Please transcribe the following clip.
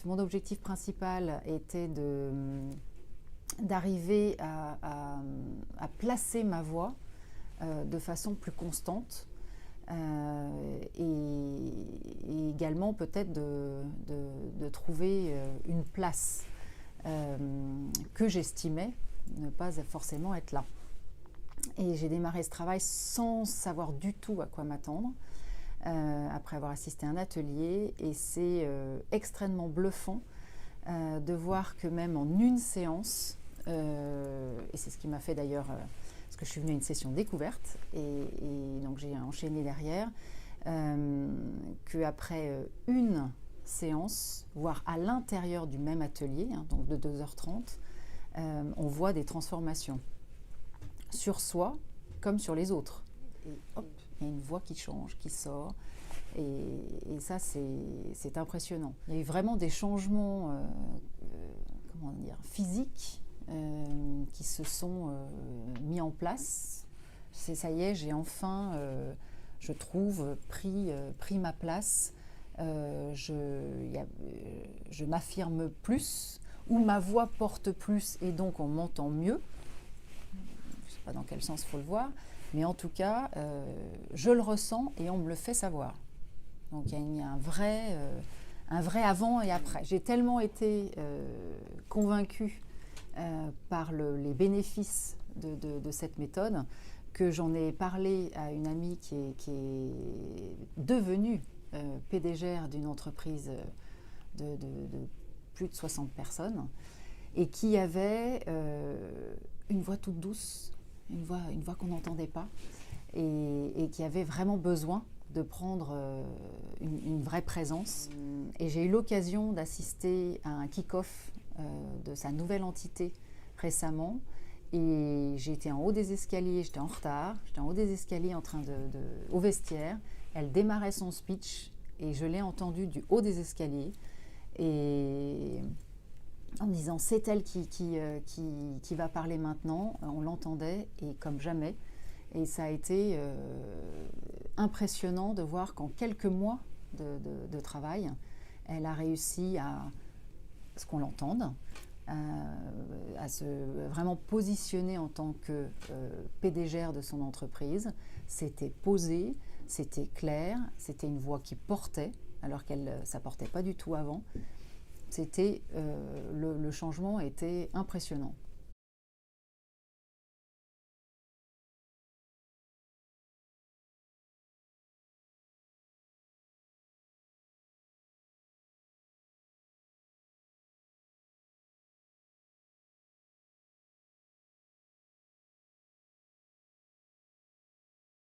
Mon objectif principal était d'arriver à placer ma voix de façon plus constante et également peut-être de trouver une place que j'estimais ne pas forcément être là. Et j'ai démarré ce travail sans savoir du tout à quoi m'attendre, après avoir assisté à un atelier, et c'est extrêmement bluffant de voir que même en une séance, et c'est ce qui m'a fait d'ailleurs, parce que je suis venue à une session découverte, et donc j'ai enchaîné derrière, qu'après une séance, voire à l'intérieur du même atelier, donc de 2h30, on voit des transformations sur soi comme sur les autres. Et hop, il y a une voix qui change, qui sort. Et ça, c'est impressionnant. Il y a eu vraiment des changements physiques qui se sont mis en place. Ça y est, j'ai enfin, je trouve, pris ma place. Je m'affirme plus, ou ma voix porte plus, et donc on m'entend mieux. Je ne sais pas dans quel sens il faut le voir, mais en tout cas, je le ressens et on me le fait savoir. Donc il y a un vrai avant et après. J'ai tellement été convaincue par les bénéfices de cette méthode que j'en ai parlé à une amie qui est devenue PDG d'une entreprise de plus de 60 personnes et qui avait une voix toute douce, une voix qu'on n'entendait pas et qui avait vraiment besoin de prendre une vraie présence. Et j'ai eu l'occasion d'assister à un kick-off de sa nouvelle entité récemment. Et j'ai été en haut des escaliers, j'étais en retard, j'étais en haut des escaliers au vestiaire. Elle démarrait son speech et je l'ai entendue du haut des escaliers. Et en me disant, c'est elle qui va parler maintenant. On l'entendait et comme jamais. Et ça a été impressionnant de voir qu'en quelques mois de travail, elle a réussi à ce qu'on l'entende, à se vraiment positionner en tant que PDG de son entreprise. C'était posé, c'était clair, c'était une voix qui portait, alors ça portait pas du tout avant. Le changement était impressionnant.